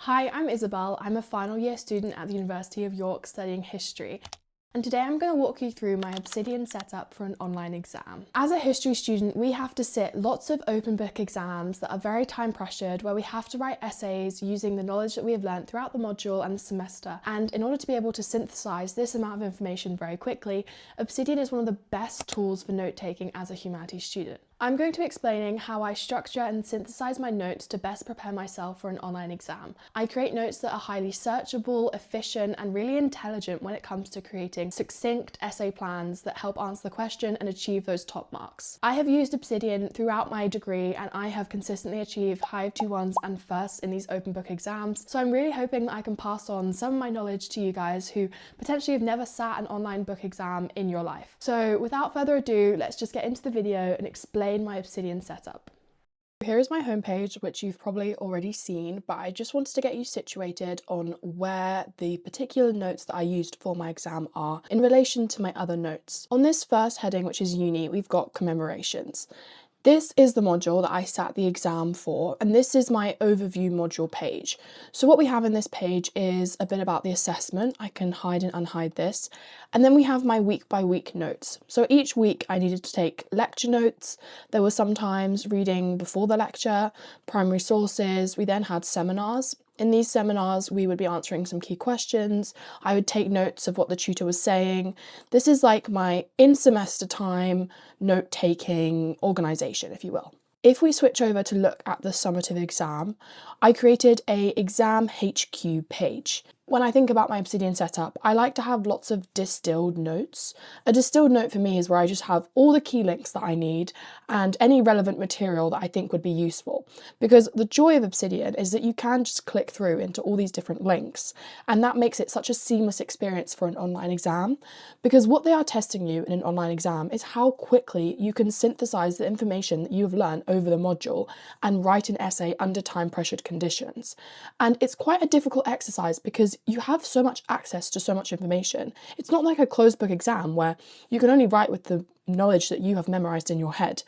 Hi, I'm Isabel. I'm a final year student at the University of York studying history. And today I'm going to walk you through my Obsidian setup for an online exam. As a history student, we have to sit lots of open book exams that are very time pressured, where we have to write essays using the knowledge that we have learned throughout the module and the semester. And in order to be able to synthesize this amount of information very quickly, Obsidian is one of the best tools for note taking as a humanities student. I'm going to be explaining how I structure and synthesize my notes to best prepare myself for an online exam. I create notes that are highly searchable, efficient, and really intelligent when it comes to creating succinct essay plans that help answer the question and achieve those top marks. I have used Obsidian throughout my degree and I have consistently achieved high 2-1s and firsts in these open book exams, so I'm really hoping that I can pass on some of my knowledge to you guys who potentially have never sat an online book exam in your life. So without further ado, let's just get into the video and explain my Obsidian setup. Here is my homepage, which you've probably already seen, but I just wanted to get you situated on where the particular notes that I used for my exam are in relation to my other notes. On this first heading, which is uni, we've got commemorations. This is the module that I sat the exam for, and this is my overview module page. So what we have in this page is a bit about the assessment. I can hide and unhide this. And then we have my week by week notes. So each week I needed to take lecture notes. There were sometimes reading before the lecture, primary sources. We then had seminars. In these seminars, we would be answering some key questions. I would take notes of what the tutor was saying. This is like my in-semester time note-taking organisation, if you will. If we switch over to look at the summative exam, I created a exam HQ page. When I think about my Obsidian setup, I like to have lots of distilled notes. A distilled note for me is where I just have all the key links that I need and any relevant material that I think would be useful. Because the joy of Obsidian is that you can just click through into all these different links, and that makes it such a seamless experience for an online exam. Because what they are testing you in an online exam is how quickly you can synthesize the information that you have learned over the module and write an essay under time-pressured conditions. And it's quite a difficult exercise because you have so much access to so much information. It's not like a closed book exam where you can only write with the knowledge that you have memorized in your head.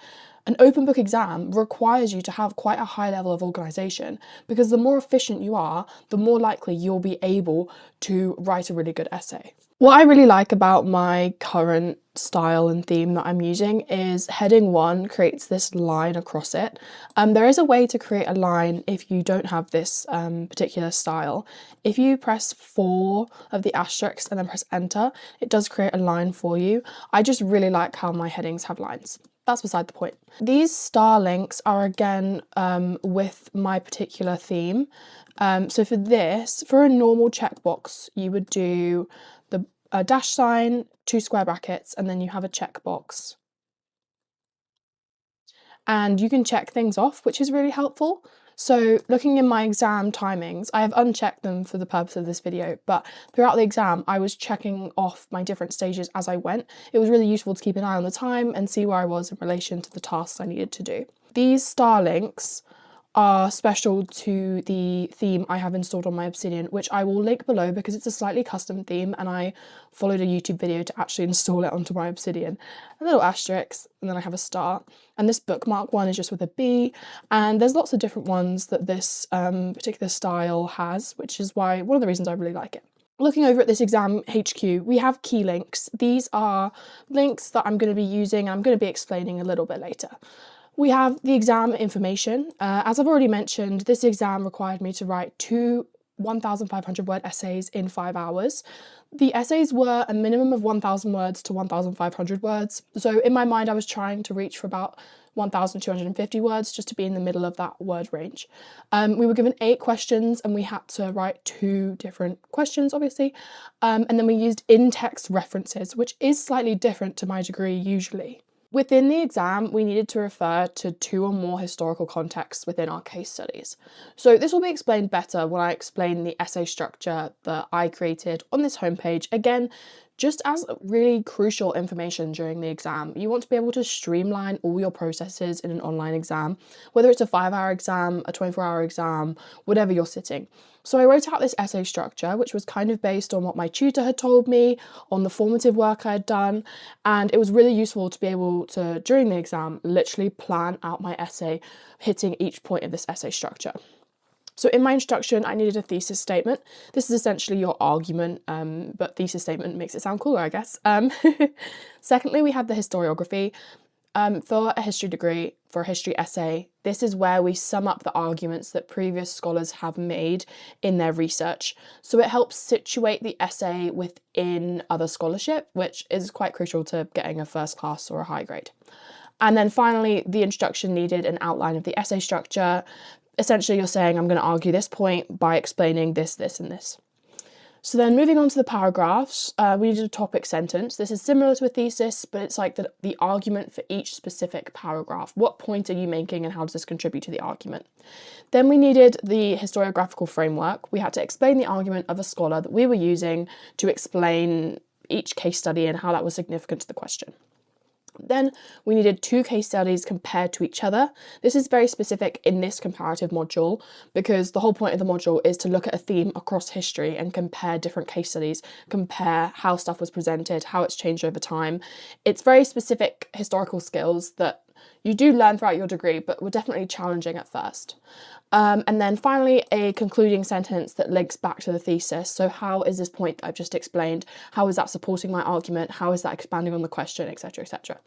An open book exam requires you to have quite a high level of organisation, because the more efficient you are, the more likely you'll be able to write a really good essay. What I really like about my current style and theme that I'm using is heading 1 creates this line across it. There is a way to create a line if you don't have this particular style. If you press 4 of the asterisks and then press enter, it does create a line for you. I just really like how my headings have lines. That's beside the point. These star links are again with my particular theme. So for this, for a normal checkbox, you would do a dash sign, 2 square brackets, and then you have a checkbox. And you can check things off, which is really helpful. So looking in my exam timings, I have unchecked them for the purpose of this video, but throughout the exam, I was checking off my different stages as I went. It was really useful to keep an eye on the time and see where I was in relation to the tasks I needed to do. These star links are special to the theme I have installed on my Obsidian, which I will link below because it's a slightly custom theme and I followed a YouTube video to actually install it onto my Obsidian. A little asterisk, and then I have a star. And this bookmark one is just with a B, and there's lots of different ones that this particular style has, which is why one of the reasons I really like it. Looking over at this exam HQ, we have key links. These are links that I'm going to be using and I'm going to be explaining a little bit later. We have the exam information. As I've already mentioned, this exam required me to write 2 1,500 word essays in 5 hours. The essays were a minimum of 1,000 words to 1,500 words. So in my mind, I was trying to reach for about 1,250 words just to be in the middle of that word range. We were given 8 questions and we had to write 2 different questions, obviously. And then we used in-text references, which is slightly different to my degree usually. Within the exam, we needed to refer to 2 or more historical contexts within our case studies. So this will be explained better when I explain the essay structure that I created on this homepage. Again, just as really crucial information during the exam. You want to be able to streamline all your processes in an online exam, whether it's a 5-hour exam, a 24-hour exam, whatever you're sitting. So I wrote out this essay structure, which was kind of based on what my tutor had told me, on the formative work I had done, and it was really useful to be able to, during the exam, literally plan out my essay, hitting each point of this essay structure. So in my introduction, I needed a thesis statement. This is essentially your argument, but thesis statement makes it sound cooler, I guess. Secondly, we have the historiography. For a history degree, for a history essay, this is where we sum up the arguments that previous scholars have made in their research. So it helps situate the essay within other scholarship, which is quite crucial to getting a first class or a high grade. And then finally, the introduction needed an outline of the essay structure. Essentially, you're saying, I'm going to argue this point by explaining this, this, and this. So then moving on to the paragraphs, we needed a topic sentence. This is similar to a thesis, but it's like the argument for each specific paragraph. What point are you making and how does this contribute to the argument? Then we needed the historiographical framework. We had to explain the argument of a scholar that we were using to explain each case study and how that was significant to the question. Then we needed 2 case studies compared to each other. This is very specific in this comparative module because the whole point of the module is to look at a theme across history and compare different case studies, compare how stuff was presented, how it's changed over time. It's very specific historical skills that you do learn throughout your degree, but were definitely challenging at first. And then finally, a concluding sentence that links back to the thesis. So how is this point I've just explained, how is that supporting my argument? How is that expanding on the question, etc., etc.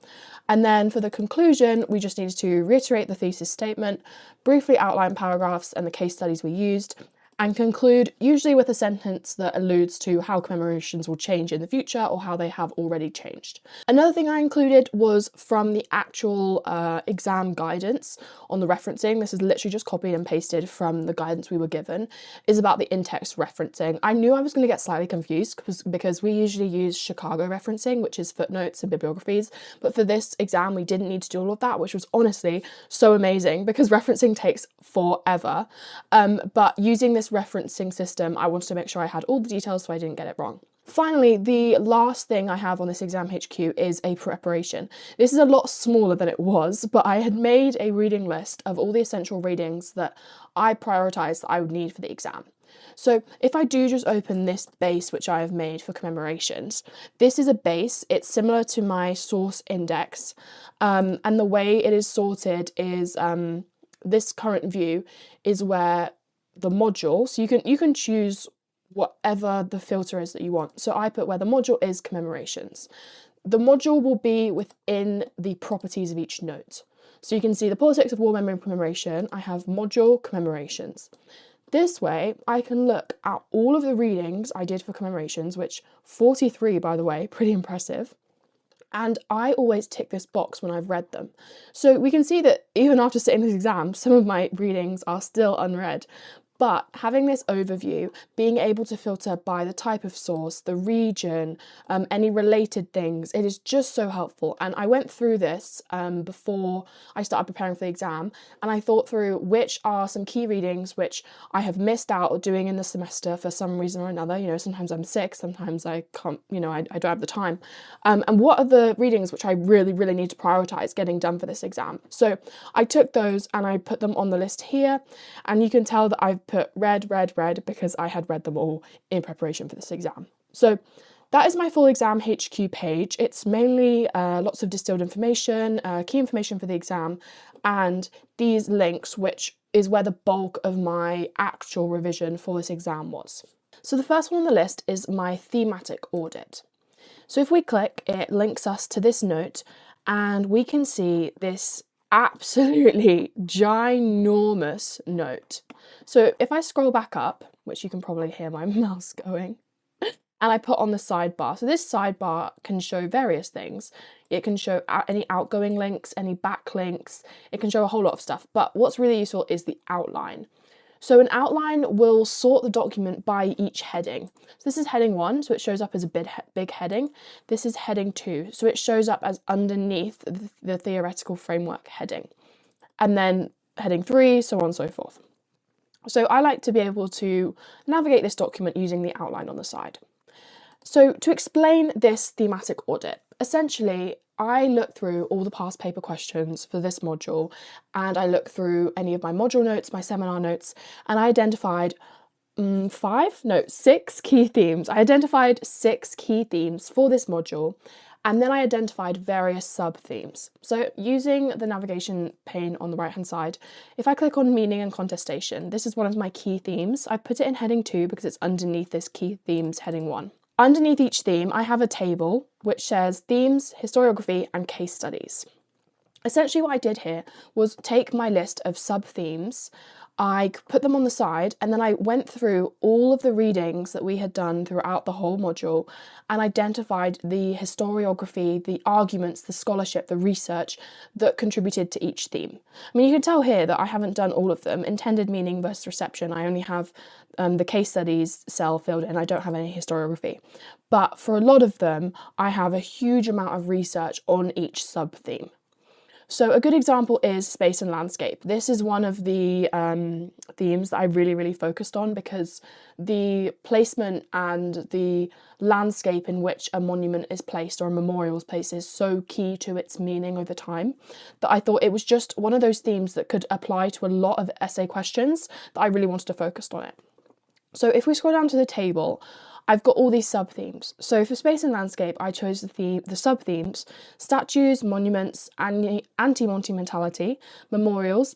And then for the conclusion, we just needed to reiterate the thesis statement, briefly outline paragraphs and the case studies we used, and conclude usually with a sentence that alludes to how commemorations will change in the future or how they have already changed. Another thing I included was from the actual exam guidance on the referencing. This is literally just copied and pasted from the guidance we were given, is about the in-text referencing. I knew I was going to get slightly confused because we usually use Chicago referencing, which is footnotes and bibliographies, but for this exam we didn't need to do all of that, which was honestly so amazing because referencing takes forever. But using this referencing system, I wanted to make sure I had all the details so I didn't get it wrong. Finally, the last thing I have on this exam HQ is a preparation. This is a lot smaller than it was, but I had made a reading list of all the essential readings that I prioritised that I would need for the exam. So if I do just open this base which I have made for commemorations, this is a base. It's similar to my source index, and the way it is sorted is this current view is where the module, so you can choose whatever the filter is that you want. So I put where the module is commemorations. The module will be within the properties of each note. So you can see the politics of war, memory and commemoration. I have module commemorations. This way I can look at all of the readings I did for commemorations, which 43 by the way, pretty impressive. And I always tick this box when I've read them. So we can see that even after sitting this exam, some of my readings are still unread. But having this overview, being able to filter by the type of source, the region, any related things, it is just so helpful. And I went through this before I started preparing for the exam, and I thought through which are some key readings which I have missed out doing in the semester for some reason or another. You know, sometimes I'm sick, sometimes I can't, you know, I don't have the time. And what are the readings which I really, really need to prioritise getting done for this exam? So I took those and I put them on the list here, and you can tell that I've put red because I had read them all in preparation for this exam. So that is my full exam HQ page. It's mainly lots of distilled information, key information for the exam, and these links, which is where the bulk of my actual revision for this exam was. So the first one on the list is my thematic audit. So if we click, it links us to this note, and we can see this absolutely ginormous note. So if I scroll back up, which you can probably hear my mouse going, and I put on the sidebar. So this sidebar can show various things. It can show any outgoing links, any backlinks. It can show a whole lot of stuff. But what's really useful is the outline. So an outline will sort the document by each heading. So this is heading 1, so it shows up as a big heading. This is heading 2, so it shows up as underneath the theoretical framework heading. And then heading 3, so on and so forth. So I like to be able to navigate this document using the outline on the side. So to explain this thematic audit, essentially I looked through all the past paper questions for this module, and I looked through any of my module notes, my seminar notes, and I identified 6 key themes. I identified 6 key themes for this module, And then I identified various sub-themes. So using the navigation pane on the right-hand side, if I click on meaning and contestation, this is one of my key themes. I put it in heading 2 because it's underneath this key themes heading 1. Underneath each theme, I have a table which shares themes, historiography, and case studies. Essentially what I did here was take my list of sub-themes, I put them on the side, and then I went through all of the readings that we had done throughout the whole module and identified the historiography, the arguments, the scholarship, the research that contributed to each theme. I mean, you can tell here that I haven't done all of them. Intended meaning versus reception, I only have the case studies cell filled in. I don't have any historiography. But for a lot of them, I have a huge amount of research on each sub-theme. So a good example is space and landscape. This is one of the themes that I really focused on because the placement and the landscape in which a monument is placed or a memorial is placed is so key to its meaning over time that I thought it was just one of those themes that could apply to a lot of essay questions that I really wanted to focus on it. So if we scroll down to the table, I've got all these sub-themes. So for space and landscape, I chose the sub-themes: statues, monuments, anti-monumentality, memorials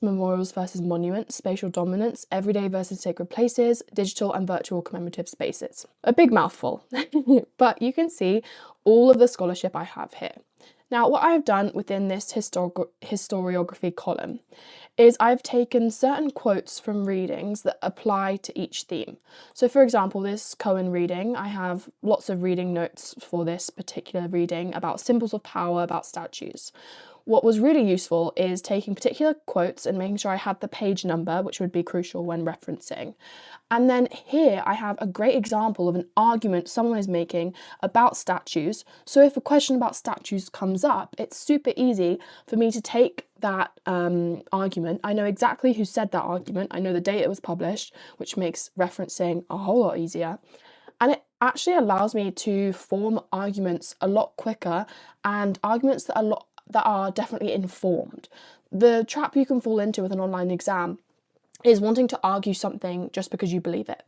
versus monuments, spatial dominance, everyday versus sacred places, digital and virtual commemorative spaces. A big mouthful, but you can see all of the scholarship I have here. Now, what I've done within this historiography column is I've taken certain quotes from readings that apply to each theme. So for example, this Cohen reading, I have lots of reading notes for this particular reading about symbols of power, about statues. What was really useful is taking particular quotes and making sure I had the page number, which would be crucial when referencing. And then here I have a great example of an argument someone is making about statues. So if a question about statues comes up, it's super easy for me to take that argument. I know exactly who said that argument. I know the date it was published, which makes referencing a whole lot easier. And it actually allows me to form arguments a lot quicker and arguments that are definitely informed. The trap you can fall into with an online exam is wanting to argue something just because you believe it.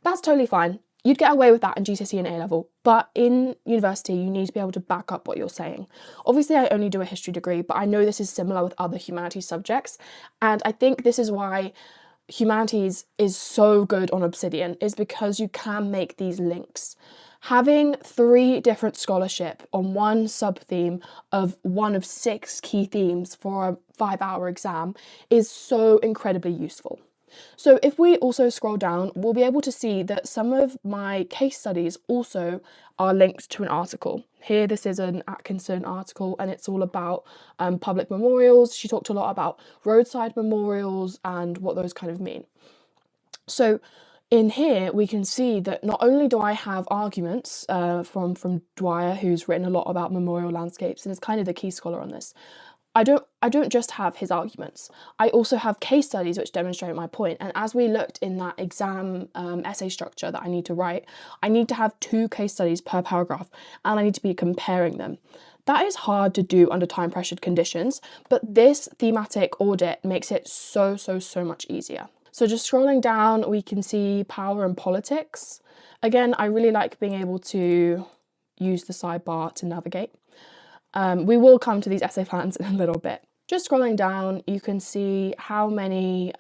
That's totally fine. You'd get away with that in GCSE and A-Level, but in university you need to be able to back up what you're saying. Obviously I only do a history degree, but I know this is similar with other humanities subjects, and I think this is why humanities is so good on Obsidian, is because you can make these links. Having 3 different scholarship on one sub-theme of one of 6 key themes for a 5-hour exam is so incredibly useful. So if we also scroll down, we'll be able to see that some of my case studies also are linked to an article. Here, this is an Atkinson article and it's all about public memorials. She talked a lot about roadside memorials and what those kind of mean. So in here, we can see that not only do I have arguments from Dwyer, who's written a lot about memorial landscapes and is kind of the key scholar on this. I don't just have his arguments. I also have case studies which demonstrate my point. And as we looked in that exam essay structure that I need to write, I need to have 2 case studies per paragraph and I need to be comparing them. That is hard to do under time pressured conditions, but this thematic audit makes it so much easier. So just scrolling down, we can see power and politics. Again, I really like being able to use the sidebar to navigate. We will come to these essay plans in a little bit. Just scrolling down, you can see how many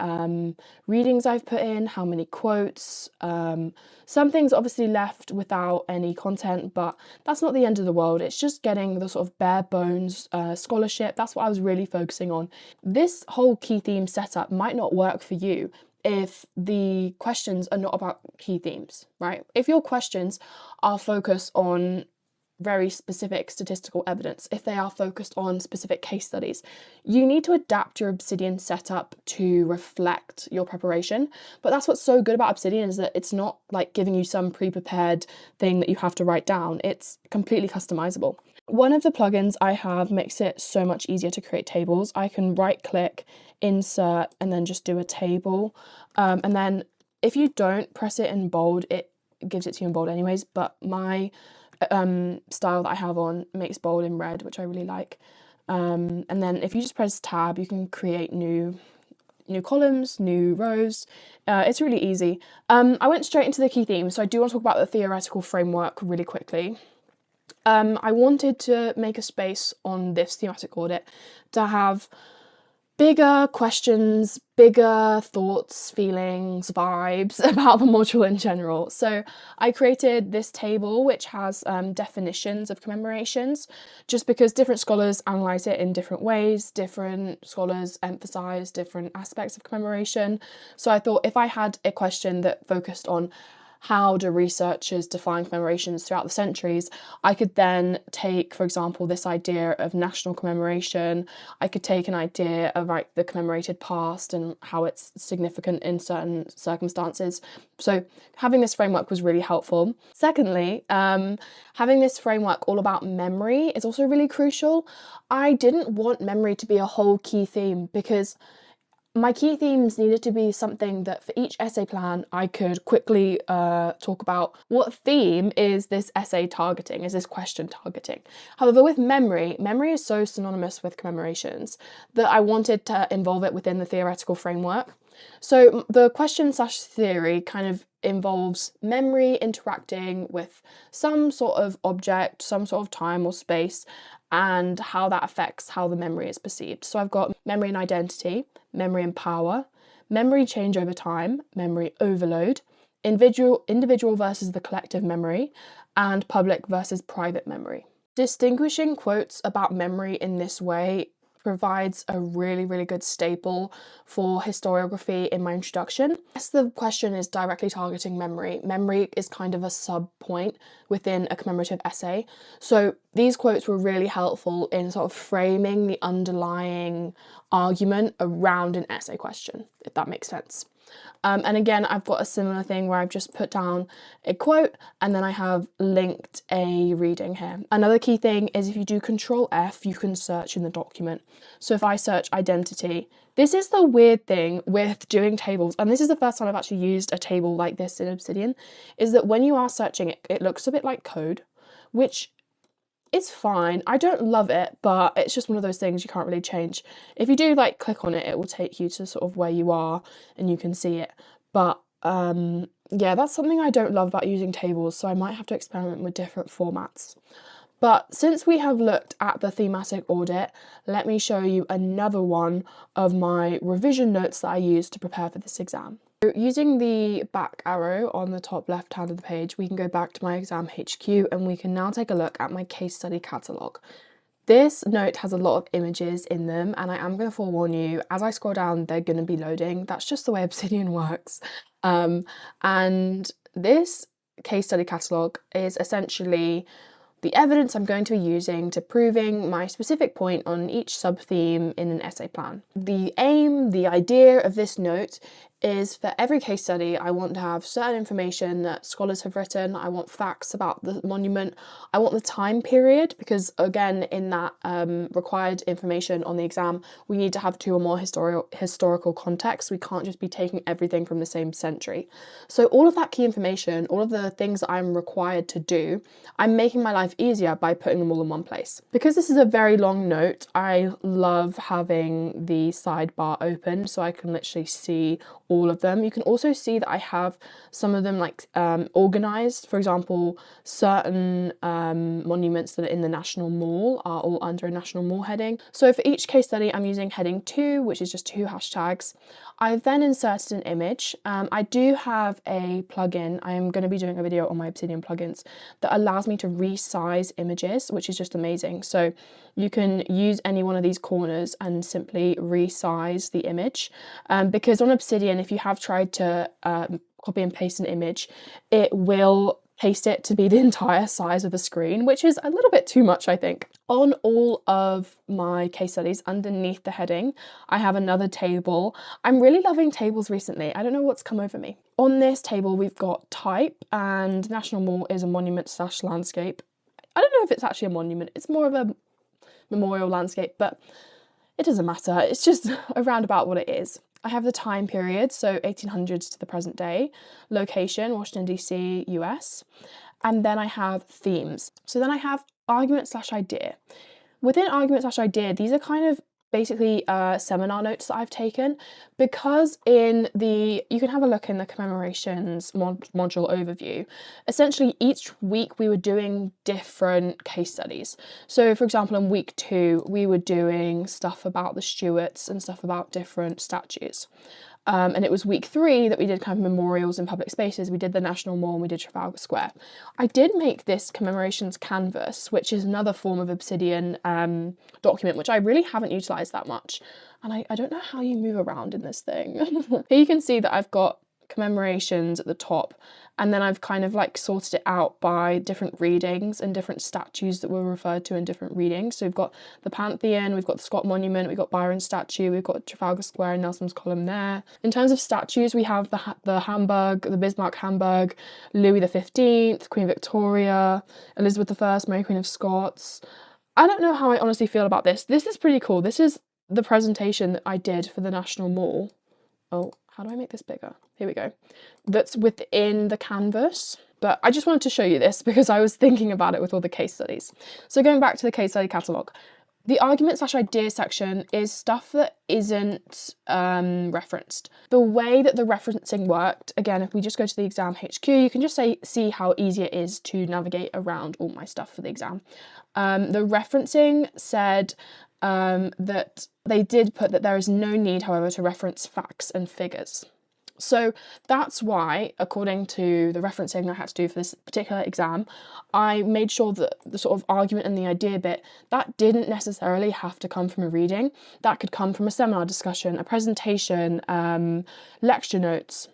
readings I've put in, how many quotes. Some things obviously left without any content, but that's not the end of the world. It's just getting the sort of bare bones scholarship. That's what I was really focusing on. This whole key theme setup might not work for you if the questions are not about key themes, right? If your questions are focused on very specific statistical evidence, if they are focused on specific case studies, you need to adapt your Obsidian setup to reflect your preparation. But that's what's so good about Obsidian, is that it's not like giving you some pre-prepared thing that you have to write down. It's completely customizable. One of the plugins I have makes it so much easier to create tables. I can right click, insert, and then just do a table. And then if you don't press it in bold, it gives it to you in bold anyways, but my style that I have on makes bold in red, which I really like. And then if you just press tab, you can create new columns, new rows. It's really easy. I went straight into the key themes, so I do want to talk about the theoretical framework really quickly. I wanted to make a space on this thematic audit to have bigger questions, bigger thoughts, feelings, vibes about the module in general. So I created this table which has definitions of commemorations, just because different scholars analyse it in different ways, different scholars emphasise different aspects of commemoration. So I thought if I had a question that focused on how do researchers define commemorations throughout the centuries, I could then take, for example, this idea of national commemoration. I could take an idea of like the commemorated past and how it's significant in certain circumstances. So having this framework was really helpful. Secondly, having this framework all about memory is also really crucial. I didn't want memory to be a whole key theme, because my key themes needed to be something that for each essay plan I could quickly talk about what theme is this essay targeting, is this question targeting. However, with memory is so synonymous with commemorations that I wanted to involve it within the theoretical framework. So the question/theory kind of involves memory interacting with some sort of object, some sort of time or space, and how that affects how the memory is perceived. So I've got memory and identity, memory and power, memory change over time, memory overload, individual versus the collective memory, and public versus private memory. Distinguishing quotes about memory in this way provides a really, really good staple for historiography in my introduction. Yes, the question is directly targeting memory. Memory is kind of a sub-point within a commemorative essay. So these quotes were really helpful in sort of framing the underlying argument around an essay question, if that makes sense. And again, I've got a similar thing where I've just put down a quote and then I have linked a reading here. Another key thing is if you do Control F, you can search in the document. So if I search identity, this is the weird thing with doing tables, and this is the first time I've actually used a table like this in Obsidian, is that when you are searching it, it looks a bit like code, which it's fine. I don't love it, but it's just one of those things you can't really change. If you do like click on it, it will take you to sort of where you are and you can see it. But yeah, that's something I don't love about using tables, so I might have to experiment with different formats. But since we have looked at the thematic audit, let me show you another one of my revision notes that I used to prepare for this exam. So using the back arrow on the top left hand of the page, we can go back to my exam HQ and we can now take a look at my case study catalogue. This note has a lot of images in them, and I am going to forewarn you, as I scroll down, they're going to be loading. That's just the way Obsidian works. And this case study catalogue is essentially the evidence I'm going to be using to proving my specific point on each sub-theme in an essay plan. The aim, the idea of this note is for every case study, I want to have certain information that scholars have written. I want facts about the monument. I want the time period, because again, in that required information on the exam, we need to have 2 or more historical contexts. We can't just be taking everything from the same century. So all of that key information, all of the things that I'm required to do, I'm making my life easier by putting them all in one place. Because this is a very long note, I love having the sidebar open so I can literally see all of them. You can also see that I have some of them like organized. For example, certain monuments that are in the National Mall are all under a National Mall heading. So for each case study, I'm using heading 2, which is just 2 hashtags. I've then inserted an image. I do have a plugin. I am going to be doing a video on my Obsidian plugins that allows me to resize images, which is just amazing. So you can use any one of these corners and simply resize the image. Because on Obsidian, if you have tried to copy and paste an image, it will paste it to be the entire size of the screen, which is a little bit too much, I think. On all of my case studies, underneath the heading, I have another table. I'm really loving tables recently. I don't know what's come over me. On this table, we've got type, and National Mall is a monument/landscape. I don't know if it's actually a monument. It's more of a memorial landscape, but it doesn't matter. It's just around about what it is. I have the time period, so 1800s to the present day, location, Washington, DC, US, and then I have themes. So then I have argument/idea. Within argument/idea, these are kind of basically seminar notes that I've taken, because in the, you can have a look in the commemorations module overview. Essentially each week we were doing different case studies. So for example, in week 2 we were doing stuff about the Stuarts and stuff about different statues. And it was week 3 that we did kind of memorials in public spaces. We did the National Mall and we did Trafalgar Square. I did make this commemorations canvas, which is another form of Obsidian document, which I really haven't utilised that much. And I don't know how you move around in this thing. Here you can see that I've got commemorations at the top, and then I've kind of like sorted it out by different readings and different statues that were referred to in different readings. So we've got the Pantheon, we've got the Scott Monument, we've got Byron's statue, we've got Trafalgar Square and Nelson's column there. In terms of statues, we have the Hamburg, the Bismarck Hamburg, Louis XV, Queen Victoria, Elizabeth I, Mary Queen of Scots. I don't know how I honestly feel about this. This is pretty cool. This is the presentation that I did for the National Mall. Oh, how do I make this bigger? Here we go. That's within the canvas. But I just wanted to show you this because I was thinking about it with all the case studies. So going back to the case study catalogue, the argument/idea section is stuff that isn't referenced. The way that the referencing worked, again, if we just go to the exam HQ, you can just see how easy it is to navigate around all my stuff for the exam. The referencing said that they did put that there is no need, however, to reference facts and figures. So that's why, according to the referencing I had to do for this particular exam, I made sure that the sort of argument and the idea bit, that didn't necessarily have to come from a reading. That could come from a seminar discussion, a presentation, lecture notes.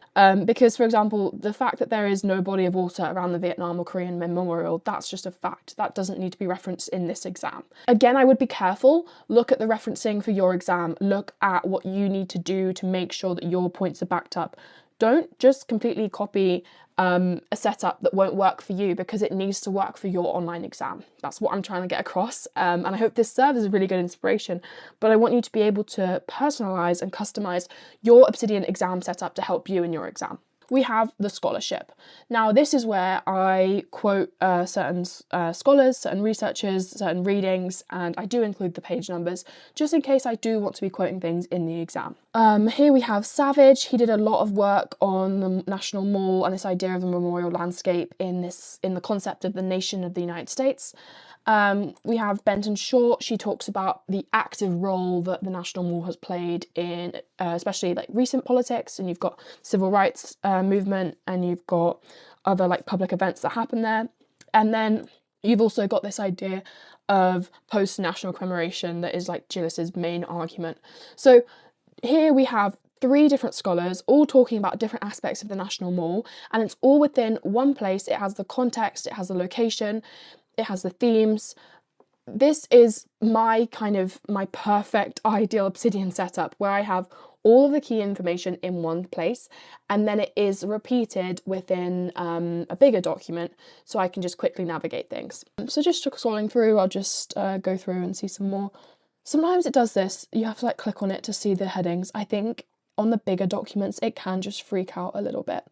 Because, for example, the fact that there is no body of water around the Vietnam or Korean memorial, that's just a fact. That doesn't need to be referenced in this exam. Again, I would be careful. Look at the referencing for your exam. Look at what you need to do to make sure that your points are backed up. Don't just completely copy a setup that won't work for you, because it needs to work for your online exam. That's what I'm trying to get across, and I hope this serves as a really good inspiration. But I want you to be able to personalise and customise your Obsidian exam setup to help you in your exam. We have the scholarship. Now this is where I quote certain scholars, certain researchers, certain readings, and I do include the page numbers just in case I do want to be quoting things in the exam. Here we have Savage. He did a lot of work on the National Mall and this idea of the memorial landscape in the concept of the nation of the United States. We have Benton Short. She talks about the active role that the National Mall has played in especially like recent politics, and you've got civil rights movement, and you've got other like public events that happen there. And then you've also got this idea of post-national commemoration that is like Gillis's main argument. So here we have 3 different scholars all talking about different aspects of the National Mall, and it's all within one place. It has the context, it has the location, it has the themes. This is my perfect ideal Obsidian setup, where I have all of the key information in one place, and then it is repeated within a bigger document, so I can just quickly navigate things. So just scrolling through, I'll just go through and see some more. Sometimes it does this, you have to like click on it to see the headings. I think on the bigger documents it can just freak out a little bit.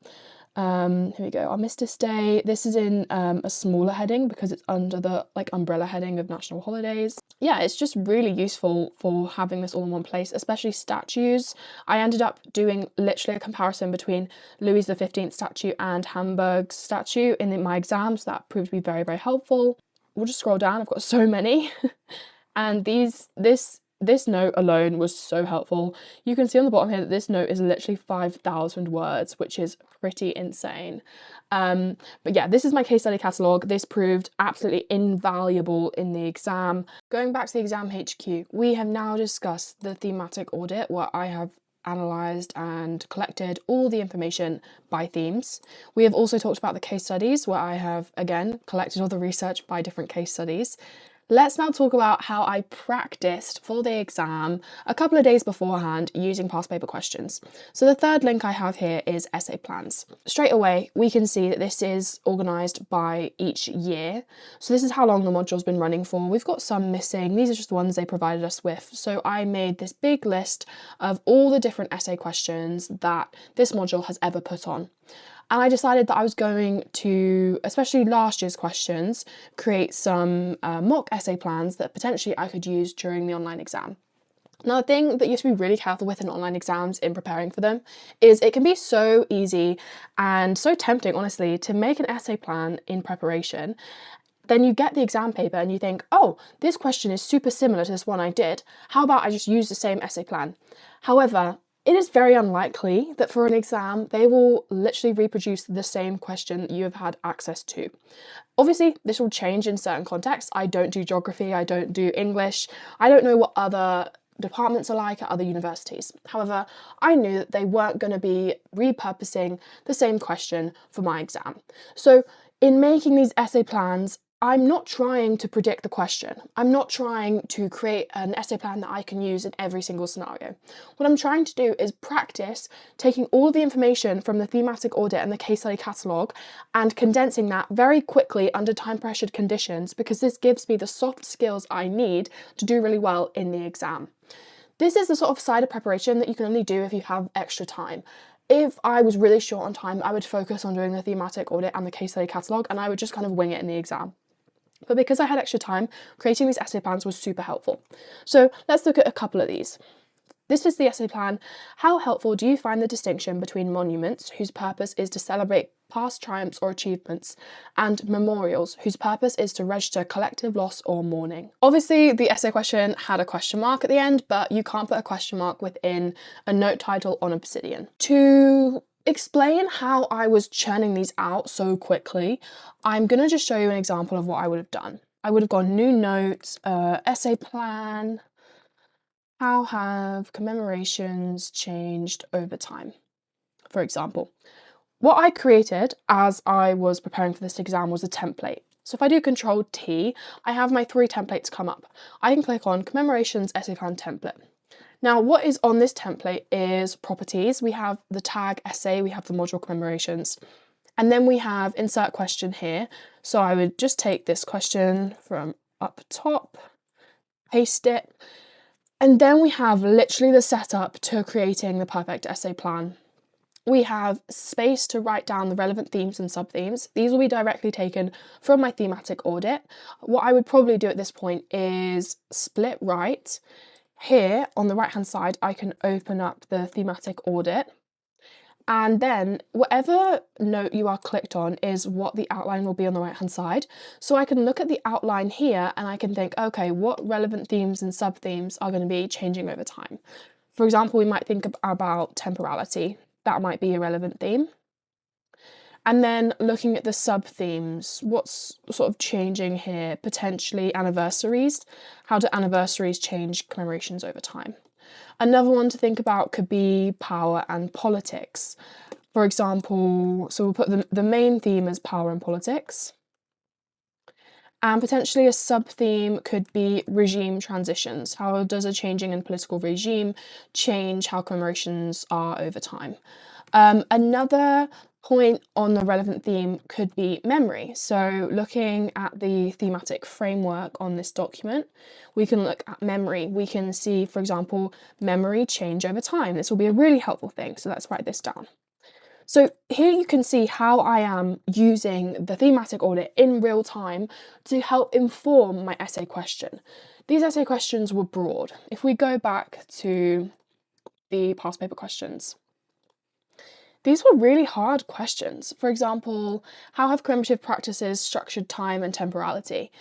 Here we go, Armistice Day. This is in a smaller heading because it's under the like umbrella heading of national holidays. Yeah, it's just really useful for having this all in one place, especially statues. I ended up doing literally a comparison between Louis XV statue and Hamburg's statue in my exams. That proved to be very, very helpful. We'll just scroll down, I've got so many. And this note alone was so helpful. You can see on the bottom here that this note is literally 5,000 words, which is pretty insane. But yeah, this is my case study catalogue. This proved absolutely invaluable in the exam. Going back to the exam HQ, we have now discussed the thematic audit, where I have analysed and collected all the information by themes. We have also talked about the case studies, where I have, again, collected all the research by different case studies. Let's now talk about how I practiced for the exam a couple of days beforehand using past paper questions. So the third link I have here is essay plans. Straight away, we can see that this is organised by each year. So this is how long the module's been running for. We've got some missing. These are just the ones they provided us with. So I made this big list of all the different essay questions that this module has ever put on. And I decided that I was going to, especially last year's questions, create some mock essay plans that potentially I could use during the online exam. Now, the thing that you have to be really careful with in online exams in preparing for them is it can be so easy and so tempting, honestly, to make an essay plan in preparation. Then you get the exam paper and you think, oh, this question is super similar to this one I did. How about I just use the same essay plan? However, it is very unlikely that for an exam, they will literally reproduce the same question that you have had access to. Obviously, this will change in certain contexts. I don't do geography, I don't do English, I don't know what other departments are like at other universities. However, I knew that they weren't going to be repurposing the same question for my exam. So in making these essay plans, I'm not trying to predict the question. I'm not trying to create an essay plan that I can use in every single scenario. What I'm trying to do is practice taking all of the information from the thematic audit and the case study catalogue and condensing that very quickly under time-pressured conditions, because this gives me the soft skills I need to do really well in the exam. This is the sort of side of preparation that you can only do if you have extra time. If I was really short on time, I would focus on doing the thematic audit and the case study catalogue, and I would just kind of wing it in the exam. But because I had extra time, creating these essay plans was super helpful. So let's look at a couple of these. This is the essay plan. How helpful do you find the distinction between monuments, whose purpose is to celebrate past triumphs or achievements, and memorials, whose purpose is to register collective loss or mourning? Obviously, the essay question had a question mark at the end, but you can't put a question mark within a note title on Obsidian. To explain how I was churning these out so quickly, I'm going to just show you an example of what I would have done. I would have gone new notes, essay plan, how have commemorations changed over time, for example. What I created as I was preparing for this exam was a template. So if I do Control T, I have my 3 templates come up. I can click on Commemorations Essay Plan Template. Now, what is on this template is properties. We have the tag essay, we have the module commemorations, and then we have insert question here. So I would just take this question from up top, paste it, and then we have literally the setup to creating the perfect essay plan. We have space to write down the relevant themes and sub-themes. These will be directly taken from my thematic audit. What I would probably do at this point is split right. Here on the right hand side, I can open up the thematic audit, and then whatever note you are clicked on is what the outline will be on the right hand side. So I can look at the outline here and I can think, okay, what relevant themes and sub-themes are going to be changing over time? For example, we might think about temporality. That might be a relevant theme. And then looking at the sub-themes, what's sort of changing here? Potentially anniversaries. How do anniversaries change commemorations over time? Another one to think about could be power and politics. For example, so we'll put the main theme as power and politics. And potentially a sub-theme could be regime transitions. How does a changing in political regime change how commemorations are over time? Another point on the relevant theme could be memory. So looking at the thematic framework on this document, we can look at memory. We can see, for example, memory change over time. This will be a really helpful thing. So let's write this down. So here you can see how I am using the thematic audit in real time to help inform my essay question. These essay questions were broad. If we go back to the past paper questions, these were really hard questions. For example, how have commemorative practices structured time and temporality?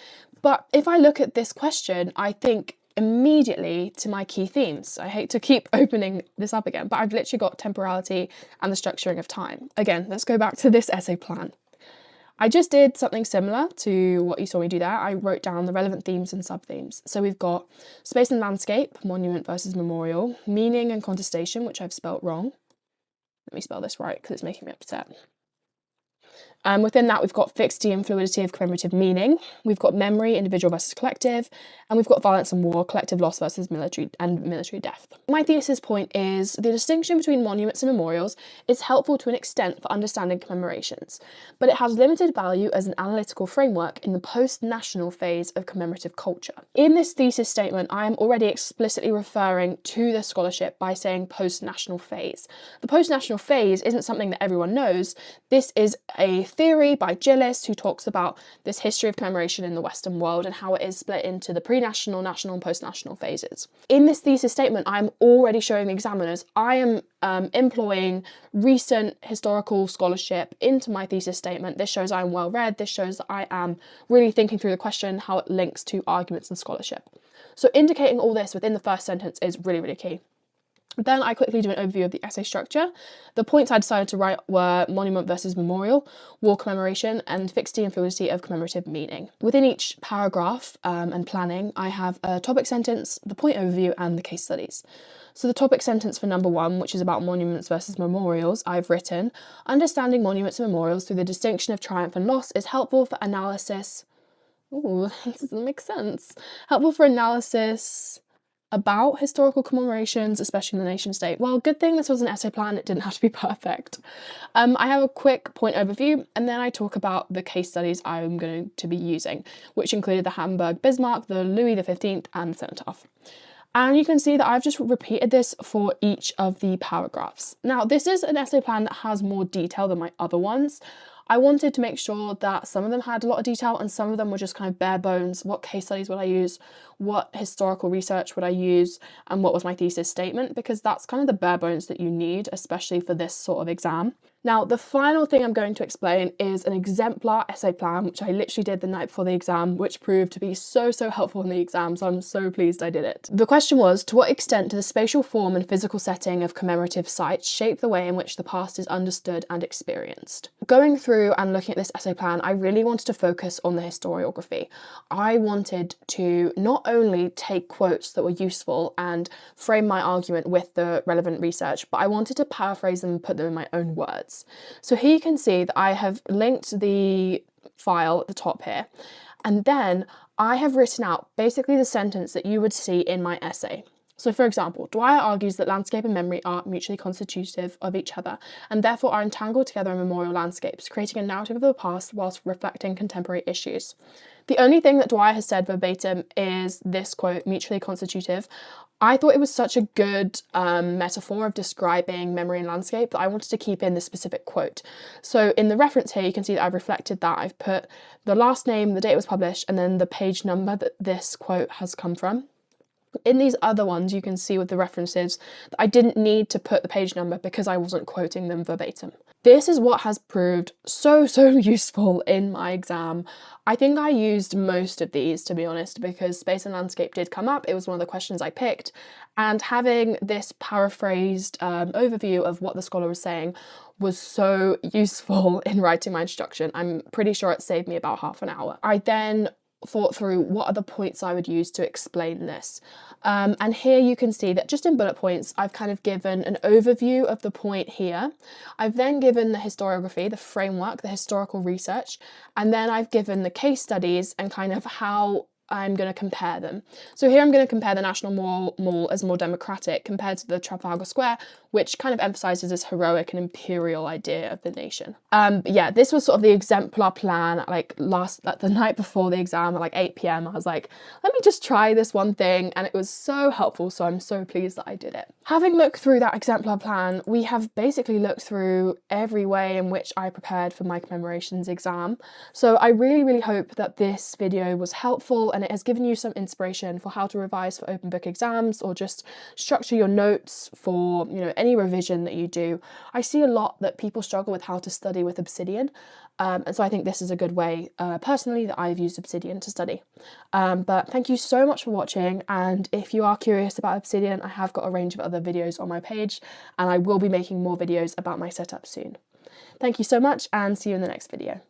But if I look at this question, I think immediately to my key themes. I hate to keep opening this up again, but I've literally got temporality and the structuring of time. Again, let's go back to this essay plan. I just did something similar to what you saw me do there. I wrote down the relevant themes and sub-themes. So we've got space and landscape, monument versus memorial, meaning and contestation, which I've spelt wrong. Let me spell this right because it's making me upset. Within that, we've got fixity and fluidity of commemorative meaning. We've got memory, individual versus collective, and we've got violence and war, collective loss versus military death. My thesis point is the distinction between monuments and memorials is helpful to an extent for understanding commemorations, but it has limited value as an analytical framework in the post-national phase of commemorative culture. In this thesis statement, I am already explicitly referring to the scholarship by saying post-national phase. The post-national phase isn't something that everyone knows. This is a theory by Gillis, who talks about this history of commemoration in the Western world and how it is split into the pre-national, national and post-national phases. In this thesis statement, I'm already showing the examiners I am employing recent historical scholarship into my thesis statement. This shows I'm well read. This shows that I am really thinking through the question, how it links to arguments and scholarship. So indicating all this within the first sentence is really, really key. Then I quickly do an overview of the essay structure. The points I decided to write were monument versus memorial, war commemoration, and fixity and fluidity of commemorative meaning. Within each paragraph and planning, I have a topic sentence, the point overview, and the case studies. So the topic sentence for number 1, which is about monuments versus memorials, I've written, understanding monuments and memorials through the distinction of triumph and loss is helpful for analysis. Ooh, that doesn't make sense. Helpful for analysis about historical commemorations, especially in the nation state. Well, good thing this was an essay plan, it didn't have to be perfect. I have a quick point overview, and then I talk about the case studies I'm going to be using, which included the Hamburg Bismarck, the Louis XV, and the Cenotaph. And you can see that I've just repeated this for each of the paragraphs. Now, this is an essay plan that has more detail than my other ones. I wanted to make sure that some of them had a lot of detail and some of them were just kind of bare bones. What case studies would I use? What historical research would I use? And what was my thesis statement? Because that's kind of the bare bones that you need, especially for this sort of exam. Now, the final thing I'm going to explain is an exemplar essay plan, which I literally did the night before the exam, which proved to be so helpful in the exam, so I'm so pleased I did it. The question was, to what extent do the spatial form and physical setting of commemorative sites shape the way in which the past is understood and experienced? Going through and looking at this essay plan, I really wanted to focus on the historiography. I wanted to not only take quotes that were useful and frame my argument with the relevant research, but I wanted to paraphrase them and put them in my own words. So here you can see that I have linked the file at the top here, and then I have written out basically the sentence that you would see in my essay. So for example, Dwyer argues that landscape and memory are mutually constitutive of each other and therefore are entangled together in memorial landscapes, creating a narrative of the past whilst reflecting contemporary issues. The only thing that Dwyer has said verbatim is this quote, mutually constitutive. I thought it was such a good metaphor of describing memory and landscape that I wanted to keep in this specific quote. So in the reference here, you can see that I've reflected that. I've put the last name, the date it was published, and then the page number that this quote has come from. In these other ones, you can see with the references that I didn't need to put the page number because I wasn't quoting them verbatim. This is what has proved so useful in my exam. I think I used most of these, to be honest, because space and landscape did come up. It was one of the questions I picked, and having this paraphrased overview of what the scholar was saying was so useful in writing my introduction. I'm pretty sure it saved me about half an hour. I then thought through what are the points I would use to explain this. And here you can see that just in bullet points, I've kind of given an overview of the point here. I've then given the historiography, the framework, the historical research, and then I've given the case studies and kind of how I'm going to compare them. So here I'm going to compare the National Mall as more democratic compared to the Trafalgar Square, which kind of emphasises this heroic and imperial idea of the nation. Yeah, this was sort of the exemplar plan. Like the night before the exam at like 8 p.m, I was like, let me just try this one thing, and it was so helpful, so I'm so pleased that I did it. Having looked through that exemplar plan, we have basically looked through every way in which I prepared for my commemorations exam. So I really hope that this video was helpful and it has given you some inspiration for how to revise for open book exams or just structure your notes for, you know, any revision that you do. I see a lot that people struggle with how to study with Obsidian, and so I think this is a good way, personally, that I've used Obsidian to study. But thank you so much for watching, and if you are curious about Obsidian, I have got a range of other videos on my page, and I will be making more videos about my setup soon. Thank you so much, and see you in the next video.